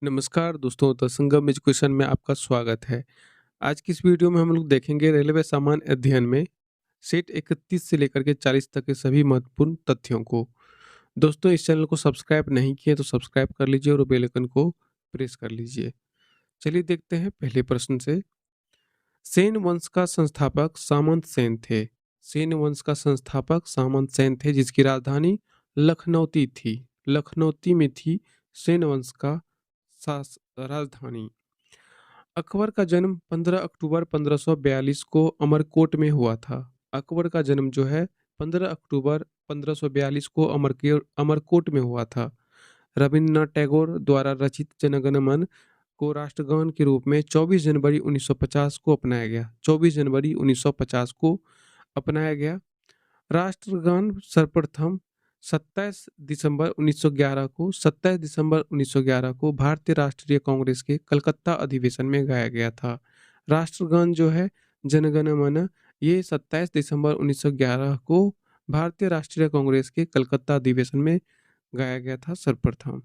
नमस्कार दोस्तों, the Sangam education में आपका स्वागत है। आज की इस वीडियो में हम लोग देखेंगे रेलवे सामान्य अध्ययन में सेट 31 से लेकर के 40 तक के सभी महत्वपूर्ण तथ्यों को। दोस्तों, इस चैनल को सब्सक्राइब नहीं किए तो सब्सक्राइब कर लीजिए और बेल आइकन को प्रेस कर लीजिए। चलिए देखते हैं पहले प्रश्न से। सेन वंश का संस्थापक सामंत सेन थे। सेन वंश का संस्थापक सामंत सेन थे जिसकी राजधानी लखनौती थी। लखनौती में थी सेन वंश का राजधानी। अकबर का जन्म 15 अक्टूबर 1542 को अमरकोट में हुआ था। अकबर का जन्म जो है 15 अक्टूबर 1542 को अमरकोट में हुआ था। रविन्द्रनाथ टैगोर द्वारा रचित जनगण मन को राष्ट्रगान के रूप में 24 जनवरी 1950 को अपनाया गया। 24 जनवरी 1950 को अपनाया गया। राष्ट्रगान सर्वप्रथम 27 दिसंबर 1911 को भारतीय राष्ट्रीय कांग्रेस के कलकत्ता अधिवेशन में गाया गया था। राष्ट्रगान जो है जनगण मन, ये 27 दिसंबर 1911 को भारतीय राष्ट्रीय कांग्रेस के कलकत्ता अधिवेशन में गाया गया था सर्वप्रथम।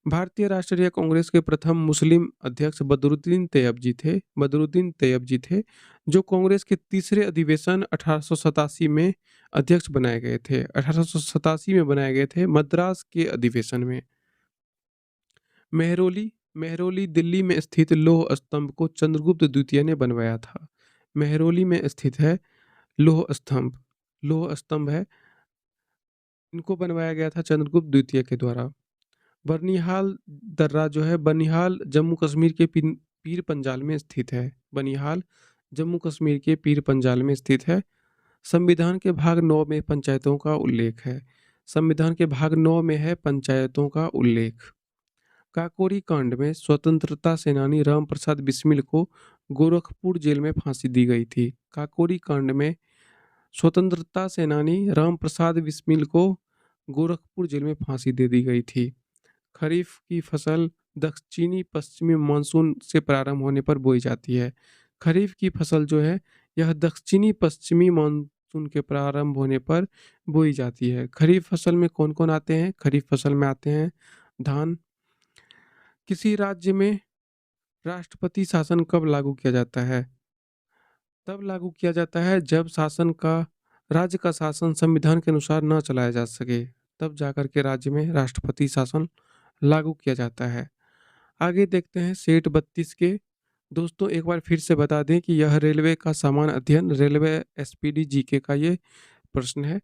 भारतीय राष्ट्रीय कांग्रेस के प्रथम मुस्लिम अध्यक्ष बदरुद्दीन तैयब जी थे, जो कांग्रेस के तीसरे अधिवेशन 1887 में अध्यक्ष बनाए गए थे। 1887 में बनाए गए थे मद्रास के अधिवेशन में। मेहरौली मेहरौली दिल्ली में स्थित लौह स्तंभ को चंद्रगुप्त द्वितीय ने बनवाया था। मेहरौली में स्थित है लौह स्तंभ है, इनको बनवाया गया था चंद्रगुप्त द्वितीय के द्वारा। बनिहाल दर्रा जो है, बनिहाल जम्मू कश्मीर के पीर पंजाल में स्थित है। बनिहाल जम्मू कश्मीर के पीर पंजाल में स्थित है। संविधान के भाग 9 में पंचायतों का उल्लेख है। संविधान के भाग 9 में है पंचायतों का उल्लेख। काकोरी कांड में स्वतंत्रता सेनानी राम प्रसाद बिस्मिल को गोरखपुर जेल में फांसी दी गई थी। काकोरी कांड में स्वतंत्रता सेनानी राम प्रसाद बिस्मिल को गोरखपुर जेल में फांसी दे दी गई थी। खरीफ की फसल दक्षिणी पश्चिमी मानसून से प्रारंभ होने पर बोई जाती है। खरीफ की फसल जो है यह दक्षिणी पश्चिमी मानसून के प्रारंभ होने पर बोई जाती है। खरीफ फसल में कौन कौन आते हैं? खरीफ फसल में आते हैं धान। किसी राज्य में राष्ट्रपति शासन कब लागू किया जाता है? तब लागू किया जाता है जब राज्य का शासन संविधान के अनुसार न चलाया जा सके, तब जाकर के राज्य में राष्ट्रपति शासन लागू किया जाता है। आगे देखते हैं सेट 32 के। दोस्तों, एक बार फिर से बता दें कि यह रेलवे का सामान्य अध्ययन, रेलवे एसपीडी जीके का ये प्रश्न है।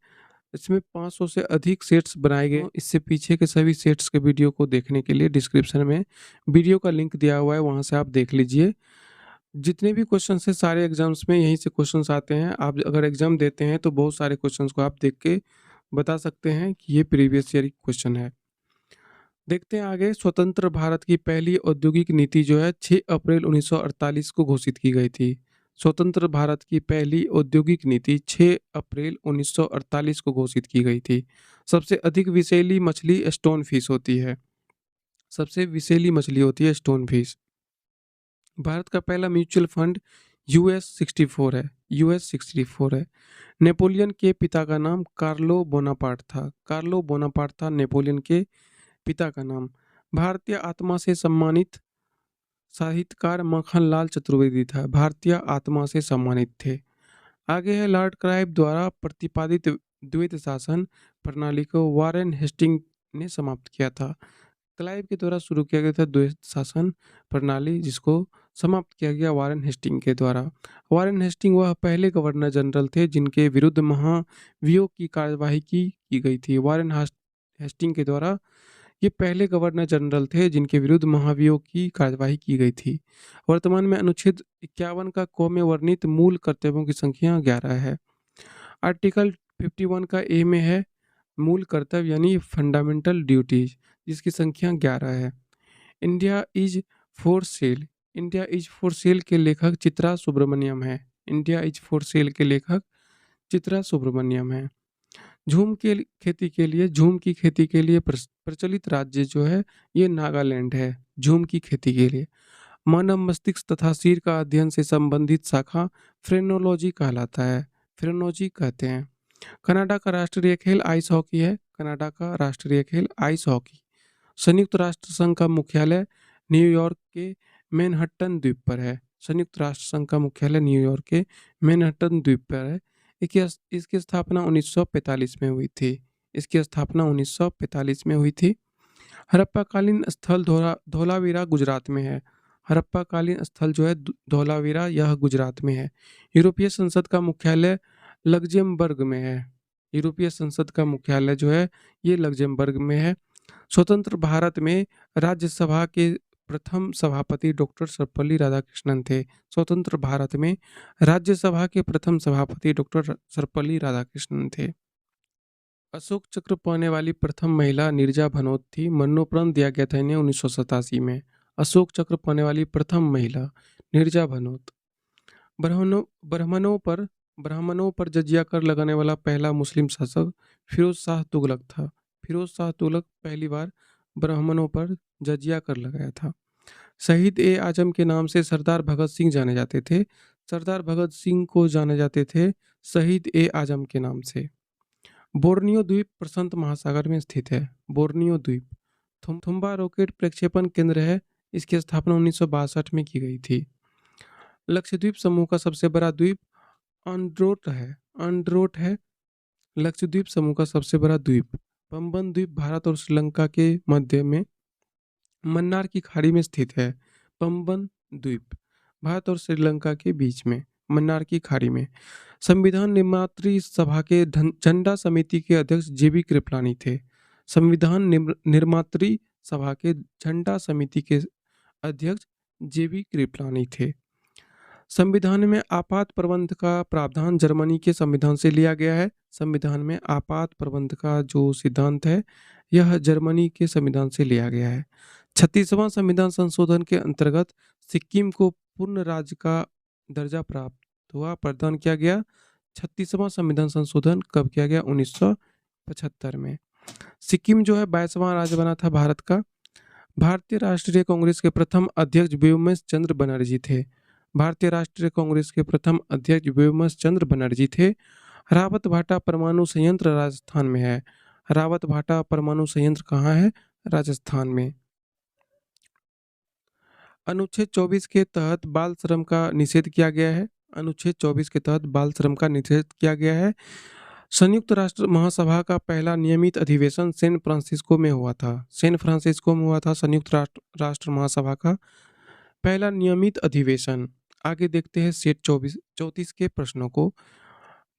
इसमें 500 से अधिक सेट्स बनाए गए। इससे पीछे के सभी सेट्स के वीडियो को देखने के लिए डिस्क्रिप्शन में वीडियो का लिंक दिया हुआ है, वहाँ से आप देख लीजिए। जितने भी क्वेश्चन है सारे एग्जाम्स में यहीं से क्वेश्चंस आते हैं। आप अगर एग्जाम देते हैं तो बहुत सारे क्वेश्चंस को आप देख के बता सकते हैं कि ये प्रीवियस ईयर क्वेश्चन है। देखते हैं आगे। स्वतंत्र भारत की पहली औद्योगिक नीति जो है 6 अप्रैल 1948 को घोषित की गई थी। स्वतंत्र भारत की पहली औद्योगिक नीति 6 अप्रैल 1948 को घोषित की गई थी। सबसे अधिक विषैली मछली स्टोन फिश होती है। सबसे विषैली मछली होती है स्टोन फिश। भारत का पहला म्यूचुअल फंड यूएस 64 है। यूएस 64 है। नेपोलियन के पिता का नाम कार्लो बोनापार्ट था। कार्लो बोनापार्ट था नेपोलियन के पिता का नाम। भारतीय आत्मा से सम्मानित साहित्यकार मक्खनलाल चतुर्वेदी था। भारतीय आत्मा से सम्मानित थे। आगे है लॉर्ड क्लाइव द्वारा प्रतिपादित द्वैत शासन प्रणाली को वारेन हेस्टिंग ने समाप्त किया था। क्लाइव के द्वारा शुरू किया गया था द्वैत शासन प्रणाली, जिसको समाप्त किया गया वारेन हेस्टिंग के द्वारा। वारेन हेस्टिंग वह पहले गवर्नर जनरल थे जिनके विरुद्ध महाभियोग की कार्यवाही की गई थी। वारेन हेस्टिंग के द्वारा ये पहले गवर्नर जनरल थे जिनके विरुद्ध महाभियोग की कार्यवाही की गई थी। वर्तमान में अनुच्छेद 51 का क में वर्णित मूल कर्तव्यों की संख्या 11 है। आर्टिकल 51 का ए में है मूल कर्तव्य यानी फंडामेंटल ड्यूटीज, जिसकी संख्या 11 है। India is for sale. India is for sale के लेखक चित्रा सुब्रमण्यम है। इंडिया इज फॉर सेल के लेखक चित्रा सुब्रमण्यम है। झूम की खेती के लिए प्रचलित राज्य जो है ये नागालैंड है। झूम की खेती के लिए मानव मस्तिष्क तथा सिर का अध्ययन से संबंधित शाखा फ्रेनोलॉजी कहलाता है। फ्रेनोलॉजी कहते हैं। कनाडा का राष्ट्रीय खेल आइस हॉकी है। कनाडा का राष्ट्रीय खेल आइस हॉकी। संयुक्त राष्ट्र संघ का मुख्यालय न्यूयॉर्क के मैनहट्टन द्वीप पर है। संयुक्त राष्ट्र संघ का मुख्यालय न्यूयॉर्क के मैनहट्टन द्वीप पर है। इसकी स्थापना 1945 में हुई थी। इसकी स्थापना 1945 में हुई थी। हड़प्पाकालीन स्थल धोलावीरा गुजरात में है। हड़प्पाकालीन स्थल जो है धोलावीरा, यह गुजरात में है। यूरोपीय संसद का मुख्यालय लग्जमबर्ग में है। यूरोपीय संसद का मुख्यालय जो है ये लग्जमबर्ग में है। स्वतंत्र भारत में राज्यसभा के प्रथम सभापति डॉक्टर सर्वपल्ली राधाकृष्णन थे। स्वतंत्र भारत में राज्यसभा के प्रथम सभापति डॉक्टर सर्वपल्ली राधाकृष्णन थे। अशोक चक्र पाने वाली प्रथम महिला नीरजा भनोत थी। मरणोपरांत दिया गया था इन्हें 1987 में। अशोक चक्र पाने वाली प्रथम महिला नीरजा भनोत। ब्राह्मणों पर जजिया कर लगाने वाला पहला मुस्लिम शासक फिरोज शाह तुगलक था। फिरोज शाह तुगलक पहली बार ब्राह्मणों पर जजिया कर लगाया था। शहीद ए आजम के नाम से सरदार भगत सिंह जाने जाते थे। सरदार भगत सिंह को जाने जाते थे शहीद ए आजम के नाम से। बोर्नियो द्वीप प्रशांत महासागर में स्थित है। बोर्नियो द्वीप थुम्बा रॉकेट प्रक्षेपण केंद्र है। इसकी स्थापना 1962 में की गई थी। लक्षद्वीप समूह का सबसे बड़ा द्वीप आंड्रोट है। लक्षद्वीप समूह का सबसे बड़ा द्वीप पंबन द्वीप भारत और श्रीलंका के मध्य में मन्नार की खाड़ी में स्थित है। पंबन द्वीप भारत और श्रीलंका के बीच में मन्नार की खाड़ी में। संविधान निर्मात्री सभा के झंडा समिति के अध्यक्ष जेबी कृपलानी थे। संविधान निर्मात्री सभा के झंडा समिति के अध्यक्ष जेबी कृपलानी थे। संविधान में आपात प्रबंध का प्रावधान जर्मनी के संविधान से लिया गया है। संविधान में आपात प्रबंध का जो सिद्धांत है यह जर्मनी के संविधान से लिया गया है। 36वां संविधान संशोधन के अंतर्गत सिक्किम को पूर्ण राज्य का दर्जा प्राप्त हुआ, प्रदान किया गया। 36वां संविधान संशोधन कब किया गया? 1975 में। सिक्किम जो है 22वां राज्य बना था भारत का। भारतीय राष्ट्रीय कांग्रेस के प्रथम अध्यक्ष व्योमेश चंद्र बनर्जी थे। भारतीय राष्ट्रीय कांग्रेस के प्रथम अध्यक्ष व्योमेश चंद्र बनर्जी थे। रावत भाटा परमाणु संयंत्र राजस्थान में है। रावत भाटा परमाणु संयंत्र कहाँ है? राजस्थान में। अनुच्छेद 24 के तहत बाल श्रम का निषेध किया गया है। अनुच्छेद 24 के तहत बाल श्रम का निषेध किया गया है। संयुक्त राष्ट्र महासभा का पहला नियमित अधिवेशन सैन फ्रांसिस्को में हुआ था। सैन फ्रांसिस्को में हुआ था संयुक्त राष्ट्र महासभा का पहला नियमित अधिवेशन। आगे देखते हैं सेट 34 के प्रश्नों को।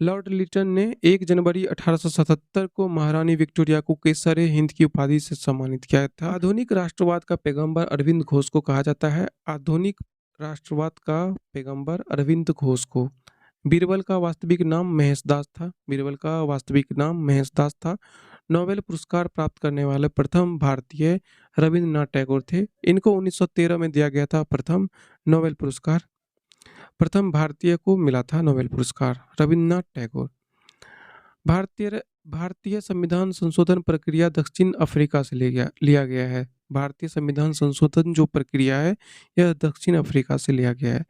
लॉर्ड लिटन ने 1 जनवरी 1877 को महारानी विक्टोरिया को केसर हिंद की उपाधि से सम्मानित किया था। आधुनिक राष्ट्रवाद का पैगंबर अरविंद घोष को कहा जाता है। आधुनिक राष्ट्रवाद का पैगंबर अरविंद घोष को। बीरबल का वास्तविक नाम महेशदास था। बीरबल का वास्तविक नाम महेशदास था। नोबेल पुरस्कार प्राप्त करने वाले प्रथम भारतीय रविंद्रनाथ टैगोर थे। इनको 1913 में दिया गया था प्रथम नोबेल पुरस्कार। प्रथम भारतीय को मिला था नोबेल पुरस्कार, रविंद्रनाथ टैगोर। भारतीय संविधान संशोधन प्रक्रिया दक्षिण अफ्रीका से लिया गया है। भारतीय संविधान संशोधन जो प्रक्रिया है यह दक्षिण अफ्रीका से लिया गया है।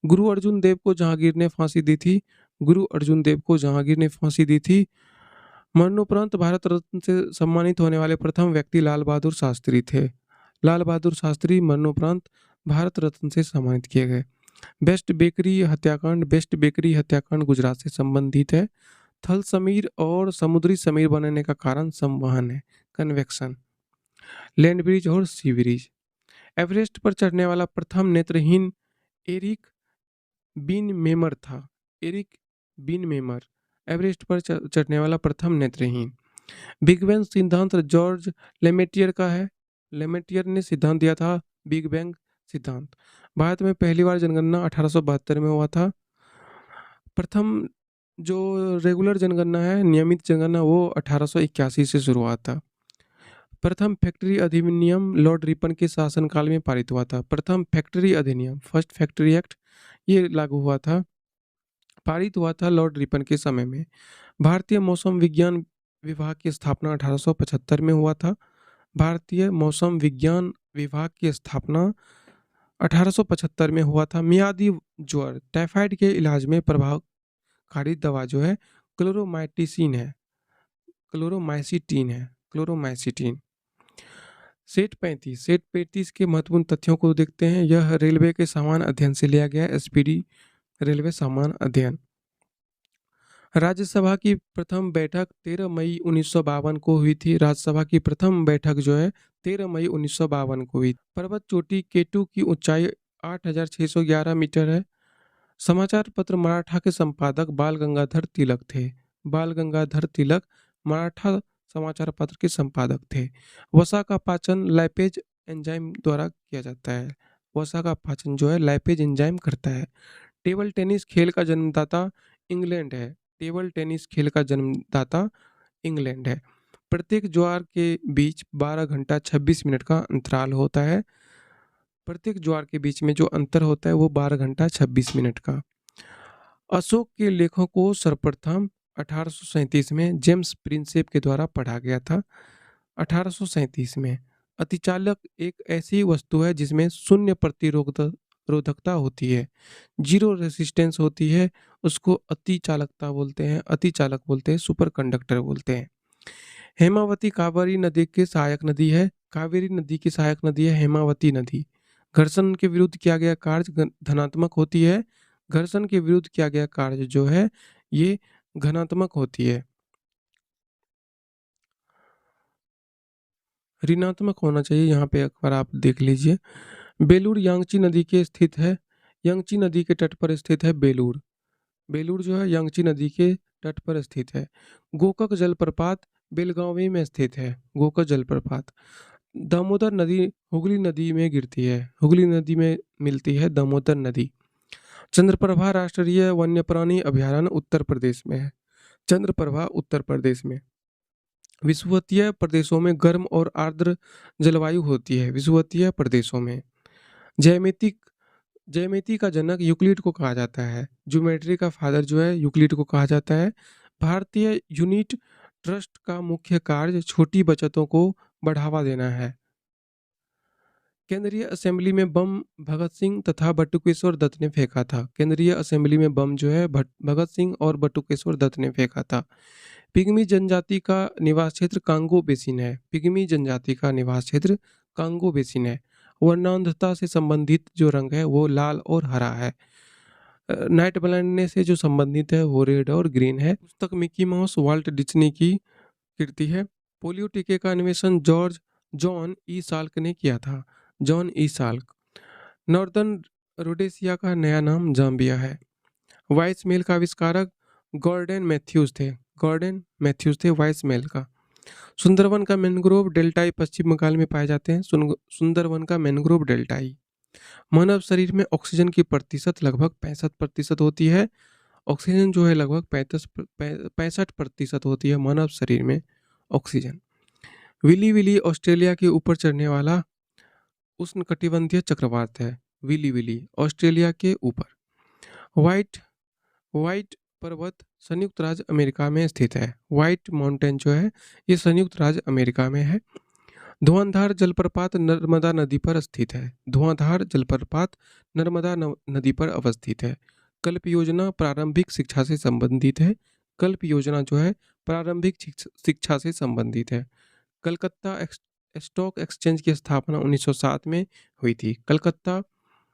गुरु अर्जुन देव को जहांगीर ने फांसी दी थी। गुरु अर्जुन देव को जहांगीर ने फांसी दी थी। मरणोपरांत भारत रत्न से सम्मानित होने वाले प्रथम व्यक्ति लाल बहादुर शास्त्री थे। लाल बहादुर शास्त्री मरणोपरांत भारत रत्न से सम्मानित किए गए। बेस्ट बेकरी हत्याकांड गुजरात से संबंधित है। थल समीर और समुद्री समीर बनने का कारण संवहन है, कन्वेक्शन। लैंड ब्रिज और सी ब्रिज। एवरेस्ट पर चढ़ने वाला प्रथम नेत्रहीन एरिक बिन मेमर था। एरिक बिन मेमर एवरेस्ट पर चढ़ने वाला प्रथम नेत्रहीन। बिग बैंग सिद्धांत जॉर्ज लेमेटियर का है। लेमेटियर ने सिद्धांत दिया था बिग बैंग सिद्धांत। भारत में पहली बार जनगणना 1872 में हुआ था। प्रथम जो रेगुलर जनगणना है, नियमित जनगणना, वो 1881 से शुरू हुआ था। प्रथम फैक्ट्री अधिनियम लॉर्ड रिपन के शासनकाल में पारित हुआ था। प्रथम फैक्ट्री अधिनियम, फर्स्ट फैक्ट्री एक्ट, ये लागू हुआ था, पारित हुआ था लॉर्ड रिपन के समय में। भारतीय मौसम विज्ञान विभाग की स्थापना 1875 में हुआ था। भारतीय मौसम विज्ञान विभाग की स्थापना 1875 में हुआ था। मियादी ज्वर टाइफाइड के इलाज में प्रभावकारी दवा जो है क्लोरोमाइसिटीन है। सेट 35 के महत्वपूर्ण तथ्यों को देखते हैं। यह रेलवे के सामान्य अध्ययन से लिया गया है, एसपीडी रेलवे सामान्य अध्ययन। राज्यसभा की प्रथम बैठक 13 मई 1952 को हुई थी। राज्यसभा की प्रथम बैठक जो है 13 मई 1952 को हुई। पर्वत चोटी केटू की ऊंचाई 8611 मीटर है। समाचार पत्र मराठा के संपादक बाल गंगाधर तिलक थे। बाल गंगाधर तिलक मराठा समाचार पत्र के संपादक थे। वसा का पाचन लाइपेज एंजाइम द्वारा किया जाता है। वसा का पाचन जो है लाइपेज एंजाइम करता है। टेबल टेनिस खेल का जन्मदाता इंग्लैंड है। टेबल टेनिस खेल का जन्मदाता इंग्लैंड है। प्रत्येक ज्वार के बीच 12 घंटा 26 मिनट का अंतराल होता है। प्रत्येक ज्वार के बीच में जो अंतर होता है वो 12 घंटा 26 मिनट का। अशोक के लेखों को सर्वप्रथम 1837 में जेम्स प्रिंसेप के द्वारा पढ़ा गया था। 1837 में अतिचालक एक ऐसी वस्तु है जिसमें शून्य रोधकता होती है, जीरो रेसिस्टेंस होती है, उसको अतिचालकता बोलते हैं, अतिचालक बोलते हैं, सुपर कंडक्टर बोलते हैं। हेमावती कावेरी नदी की सहायक नदी है। कावेरी नदी की सहायक नदी है हेमावती नदी। घर्षण के विरुद्ध किया गया कार्य धनात्मक होती है। घर्षण के विरुद्ध किया गया कार्य जो है ये घनात्मक होती है, ऋणात्मक होना चाहिए। यहाँ पे एक बार आप देख लीजिए। बेलूर यांगची नदी के स्थित है। यांगची नदी के तट पर स्थित है बेलूर। बेलूर जो है यांगची नदी के तट पर स्थित है। गोकक जलप्रपात बेलगावी में स्थित है। गोकक जलप्रपात। दामोदर नदी हुगली नदी में गिरती है। हुगली नदी में मिलती है दामोदर नदी। चंद्रप्रभा राष्ट्रीय वन्यप्राणी अभयारण्य उत्तर प्रदेश में है। चंद्रप्रभा उत्तर प्रदेश में। विषुवतीय प्रदेशों में गर्म और आर्द्र जलवायु होती है। विषुवतीय प्रदेशों में ज्यामिति ज्यामिति का जनक यूक्लिड को कहा जाता है। ज्योमेट्री का फादर जो है यूक्लिड को कहा जाता है। भारतीय यूनिट ट्रस्ट का मुख्य कार्य छोटी बचतों को बढ़ावा देना है। केंद्रीय असेंबली में बम भगत सिंह तथा बटुकेश्वर दत्त ने फेंका था। केंद्रीय असेंबली में बम जो है भगत सिंह और बटुकेश्वर दत्त ने फेंका था। पिग्मी जनजाति का निवास क्षेत्र कांगो बेसिन है। पिग्मी जनजाति का निवास क्षेत्र कांगो बेसिन है। वर्णांधता से संबंधित जो रंग है वो लाल और हरा है। नाइट ब्लाइंडनेस से जो संबंधित है वो रेड और ग्रीन है। पुस्तक मिकी माउस वाल्ट डिज्नी की कृति है। पोलियो टीके का अन्वेषण जॉन ई साल्क ने किया था। John E Salk. Northern Rhodesia का नया नाम जाम्बिया है। वाइस मेल का आविष्कारक गॉर्डन मैथ्यूज थे। गॉर्डन मैथ्यूज थे वाइस मेल का। सुंदरवन का मैंग्रोव डेल्टाई पश्चिम बंगाल में पाए जाते हैं। सुंदरवन का मैंग्रोव डेल्टाई। मानव शरीर में ऑक्सीजन की प्रतिशत लगभग 65% होती है। ऑक्सीजन जो है लगभग 65% होती है मानव शरीर में ऑक्सीजन। विली विली ऑस्ट्रेलिया के ऊपर चढ़ने वाला उष्णकटिबंधीय चक्रवात है। विली विली ऑस्ट्रेलिया के ऊपर। व्हाइट पर्वत संयुक्त राज्य अमेरिका में स्थित है। व्हाइट माउंटेन जो है ये संयुक्त राज्य अमेरिका में है। धुआंधार जलप्रपात नर्मदा नदी पर स्थित है। धुआंधार जलप्रपात नर्मदा नदी पर अवस्थित है। कल्प योजना प्रारंभिक शिक्षा से संबंधित है। कल्प योजना जो है प्रारंभिक शिक्षा से संबंधित है। कलकत्ता स्टॉक एक्सचेंज की स्थापना 1907 में हुई थी। कलकत्ता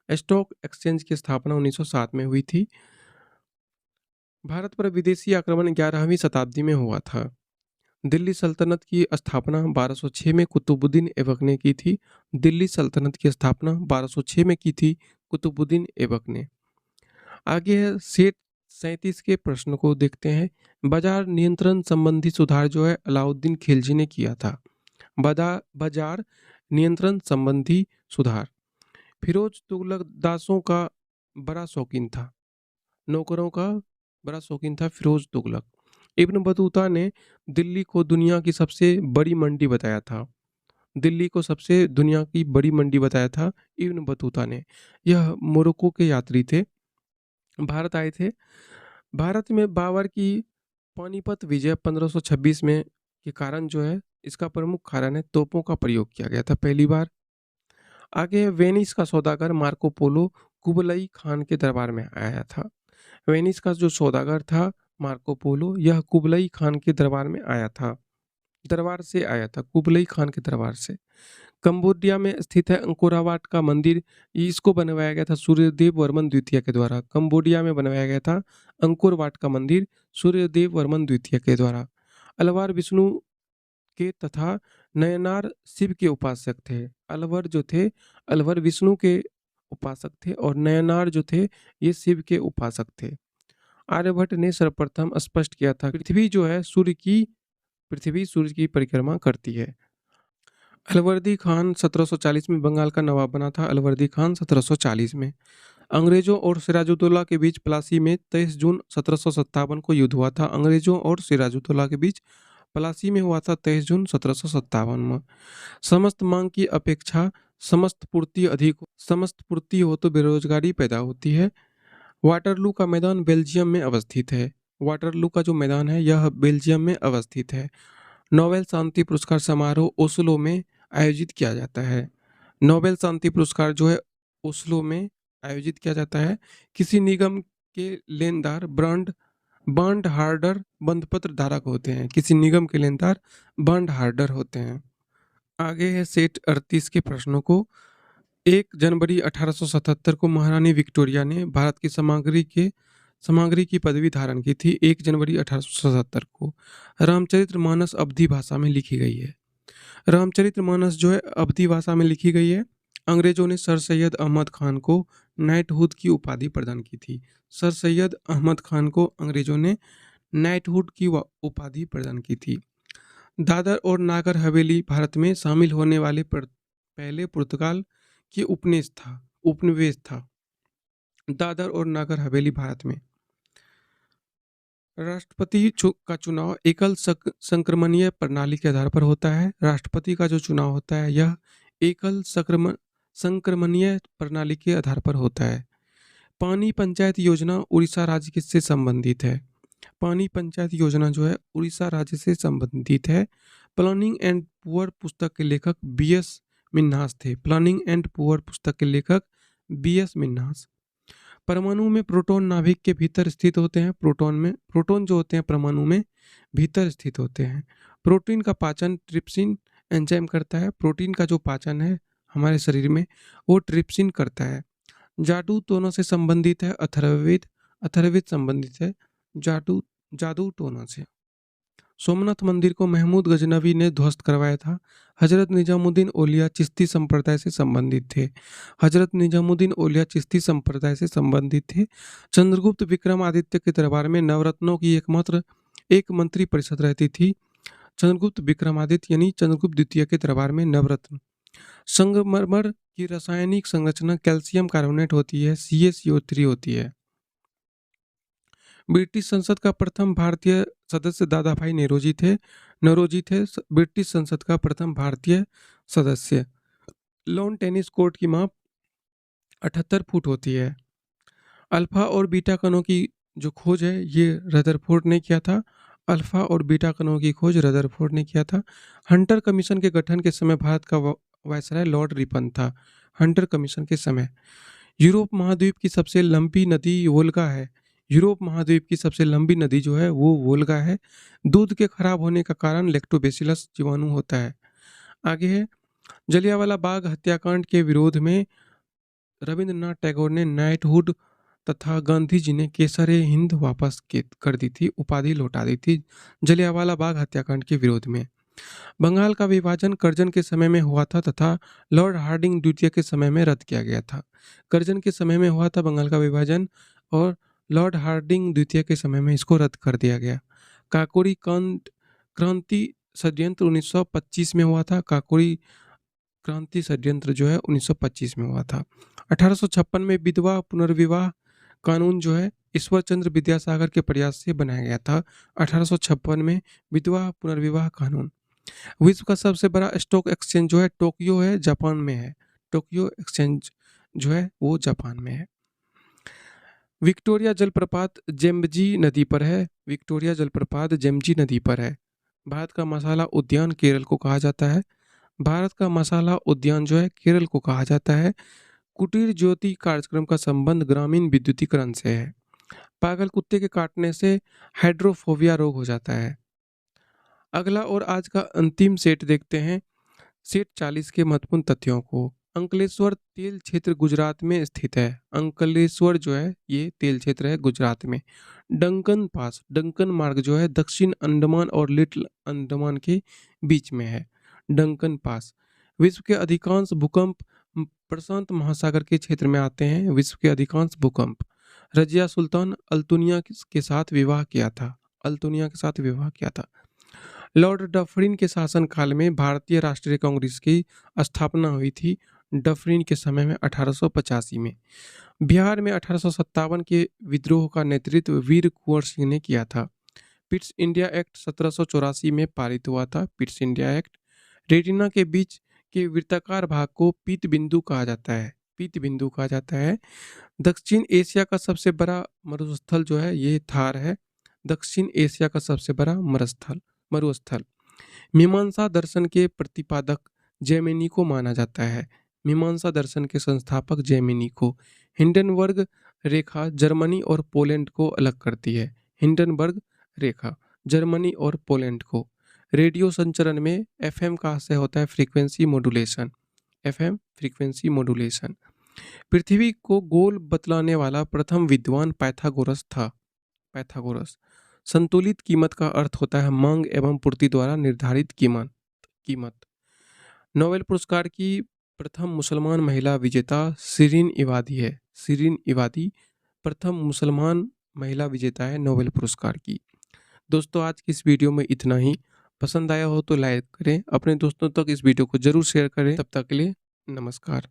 स्टॉक एक्सचेंज की स्थापना 1907 में हुई थी। भारत पर विदेशी आक्रमण 11वीं शताब्दी में हुआ था। दिल्ली सल्तनत की स्थापना 1206 में कुतुबुद्दीन ऐबक ने की थी। दिल्ली सल्तनत की स्थापना 1206 में की थी कुतुबुद्दीन ऐबक ने। आगे है सेट 37 के प्रश्न को देखते हैं। बाजार नियंत्रण संबंधी सुधार जो है अलाउद्दीन खिलजी ने किया था। बाजार नियंत्रण संबंधी सुधार। फिरोज तुगलक दासों का बड़ा शौकीन था। नौकरों का बड़ा शौकीन था फिरोज तुगलक। इब्न बतूता ने दिल्ली को दुनिया की सबसे बड़ी मंडी बताया था। दिल्ली को सबसे दुनिया की बड़ी मंडी बताया था इब्न बतूता ने। यह मोरक्को के यात्री थे, भारत आए थे। भारत में बाबर की पानीपत विजय 1526 में के कारण जो है इसका प्रमुख कारण है तोपों का प्रयोग किया गया था पहली बार। आगे है वेनिस का सौदागर मार्को पोलो कुबलई खान के दरबार में आया था। वेनिस का जो सौदागर था मार्को पोलो यह कुबलई खान के दरबार में आया था। दरबार से आया था, कुबलई खान के दरबार से। कंबोडिया में स्थित है अंकोरावाट का मंदिर। इसको बनवाया गया था सूर्यदेव वर्मन द्वितीय के द्वारा। कंबोडिया में बनवाया गया था अंकोरवाट का मंदिर सूर्यदेव वर्मन द्वितीय के द्वारा। अलवार विष्णु के तथा नयनार शिव के उपासक थे। अलवर जो थे, अलवर विष्णु के उपासक थे और नयनार जो थे ये शिव के उपासक थे। आर्यभट्ट ने सर्वप्रथम स्पष्ट किया था पृथ्वी सूर्य की परिक्रमा करती है। अलवर्दी खान 1740 में बंगाल का नवाब बना था। अलवर्दी खान 1740 में अंग्रेजों और सिराजुद्दौला के बीच प्लासी में 23 जून 1757 को युद्ध हुआ था। अंग्रेजों और सिराजुद्दौला के बीच प्लासी में हुआ था 23 जून 1757 में। समस्त मांग की अपेक्षा समस्त पूर्ति हो तो बेरोजगारी पैदा होती है। वाटरलू का मैदान बेल्जियम में अवस्थित है। वाटरलू का जो मैदान है यह बेल्जियम में अवस्थित है। नोबेल शांति पुरस्कार समारोह ओस्लो में आयोजित किया जाता है। नोबेल शांति पुरस्कार जो है ओस्लो में आयोजित किया जाता है। किसी निगम के लेनदार बॉन्ड हार्डर बंधपत्र धारक होते हैं। किसी निगम के लेनदार बॉन्ड हार्डर होते हैं। आगे है सेट 38 के प्रश्नों को। 1 जनवरी 1877 को महारानी विक्टोरिया ने भारत की सामग्री की पदवी धारण की थी। 1 जनवरी 1877 को रामचरितमानस अवधी भाषा में लिखी गई है। रामचरितमानस जो है अवधी भाषा में लिखी गई है। अंग्रेजों ने सर सैयद अहमद खान को नाइटहुड की उपाधि प्रदान की थी। सर सैयद अहमद खान को अंग्रेजों ने नाइटहुड की उपाधि प्रदान की थी। दादर और नागर हवेली भारत में शामिल होने वाले पहले पुर्तगाल की उपनिवेश था। दादर और नागर हवेली भारत में। राष्ट्रपति का चुनाव एकल संक्रमणीय प्रणाली के आधार पर होता है। राष्ट्रपति का जो चुनाव होता है यह एकल संक्रमणीय प्रणाली के आधार पर होता है। पानी पंचायत योजना उड़ीसा राज्य से संबंधित है। पानी पंचायत योजना जो है उड़ीसा राज्य से संबंधित है। प्लानिंग एंड पुअर पुस्तक के लेखक बीएस मिन्हास थे। प्लानिंग एंड पुअर पुस्तक के लेखक बीएस मिन्हास। परमाणु में प्रोटॉन नाभिक के भीतर स्थित होते हैं। प्रोटॉन जो होते हैं परमाणु में भीतर स्थित होते हैं। प्रोटीन का पाचन ट्रिप्सिन एंजाइम करता है। प्रोटीन का जो पाचन है हमारे शरीर में वो ट्रिप्सिन करता है। जादू टोना से संबंधित है। अथर्ववेद संबंधित है जादू टोना से। सोमनाथ मंदिर को महमूद गजनवी ने ध्वस्त करवाया था। हजरत निजामुद्दीन औलिया चिश्ती संप्रदाय से संबंधित थे। हजरत निजामुद्दीन औलिया चिश्ती संप्रदाय से संबंधित थे। चंद्रगुप्त विक्रमादित्य के दरबार में नवरत्नों की एक मंत्री परिषद रहती थी। चंद्रगुप्त विक्रमादित्य यानी चंद्रगुप्त द्वितीय के दरबार में नवरत्न। संगमरमर की रासायनिक संरचना कैल्शियम कार्बोनेट होती है, CaCO3 होती है। ब्रिटिश संसद का प्रथम भारतीय सदस्य दादा भाई नौरोजी थे। ब्रिटिश संसद का प्रथम भारतीय सदस्य। लॉन टेनिस कोर्ट की माप 78 फुट होती है। अल्फा और बीटा कणों की जो खोज है ये रदरफोर्ड ने किया था। अल्फा और बीटा कणों की खोज रदरफोर्ड ने किया था। हंटर कमीशन के गठन के समय भारत का वायसराय लॉर्ड रिपन था। हंटर कमीशन के समय। यूरोप महाद्वीप की सबसे लंबी नदी वोल्गा है। यूरोप महाद्वीप की सबसे लंबी नदी जो है वो वोल्गा है। दूध के खराब होने का कारण लैक्टोबैसिलस जीवाणु होता है। आगे है जलियांवाला बाग हत्याकांड के विरोध में रविंद्रनाथ टैगोर ने नाइटहुड तथा गांधी जी ने केसरे हिंद वापस कर दी थी, उपाधि लौटा दी थी जलियांवाला बाग हत्याकांड के विरोध में। बंगाल का विभाजन कर्जन के समय में हुआ था तथा लॉर्ड हार्डिंग द्वितीय के समय में रद्द किया गया था। कर्जन के समय में हुआ था बंगाल का विभाजन और लॉर्ड हार्डिंग द्वितीय के समय में इसको रद्द कर दिया गया। काकोरी क्रांति षड्यंत्र 1925 में हुआ था। काकोरी क्रांति षड्यंत्र जो है 1925 में हुआ था। 1856 में विधवा पुनर्विवाह कानून जो है ईश्वर चंद्र विद्यासागर के प्रयास से बनाया गया था। 1856 में विधवा पुनर्विवाह कानून। विश्व का सबसे बड़ा स्टॉक एक्सचेंज जो है टोक्यो है, जापान में है। टोक्यो एक्सचेंज जो है वो जापान में है। विक्टोरिया जलप्रपात जेम्बजी नदी पर है। विक्टोरिया जलप्रपात जेम्बजी नदी पर है। भारत का मसाला उद्यान केरल को कहा जाता है। भारत का मसाला उद्यान जो है केरल को कहा जाता है। कुटीर ज्योति कार्यक्रम का संबंध ग्रामीण विद्युतीकरण से है। पागल कुत्ते के काटने से हाइड्रोफोबिया रोग हो जाता है। अगला और आज का अंतिम सेट देखते हैं। सेट 40 के महत्वपूर्ण तथ्यों को। अंकलेश्वर तेल क्षेत्र गुजरात में स्थित है। अंकलेश्वर जो है ये तेल क्षेत्र है गुजरात में। डंकन पास, डंकन मार्ग जो है दक्षिण अंडमान और लिटिल अंडमान के बीच में है। Duncan pass. विश्व के अधिकांश भूकंप प्रशांत महासागर के क्षेत्र में आते हैं। विश्व के अधिकांश भूकंप। रजिया सुल्तान अल्तुनिया के साथ विवाह किया था। अल्तुनिया के साथ विवाह किया था। लॉर्ड डफरिन के शासनकाल में भारतीय राष्ट्रीय कांग्रेस की स्थापना हुई थी। डफरिन के समय में 1885 में। बिहार में 1857 के विद्रोह का नेतृत्व वीर कुंवर सिंह ने किया था। पिट्स इंडिया एक्ट 1784 में पारित हुआ था। Pitt's India act. रेटिना के बीच के वृत्ताकार भाग को पीत बिंदु कहा जाता है। पीत बिंदु कहा जाता है। दक्षिण एशिया का सबसे बड़ा मरुस्थल जो है ये थार है। दक्षिण एशिया का सबसे बड़ा मरुस्थल। मीमांसा दर्शन के प्रतिपादक जैमिनी को माना जाता है। मीमांसा दर्शन के संस्थापक जैमिनी को। हिंडनबर्ग रेखा जर्मनी और पोलैंड को अलग करती है। हिंडनबर्ग रेखा जर्मनी और पोलैंड को। रेडियो संचरण में एफएम का आशय होता है frequency modulation. FM frequency modulation. पृथ्वी को गोल बतलाने वाला प्रथम विद्वान पाइथागोरस था। पाइथागोरस। संतुलित कीमत का अर्थ होता है मांग एवं पूर्ति द्वारा निर्धारित कीमत। नोबेल पुरस्कार की प्रथम मुसलमान महिला विजेता शिरीन इबादी है। शिरीन इबादी प्रथम मुसलमान महिला विजेता है नोबेल पुरस्कार की। दोस्तों आज की इस वीडियो में इतना ही। पसंद आया हो तो लाइक करें, अपने दोस्तों तक इस वीडियो को जरूर शेयर करें। तब तक के लिए नमस्कार।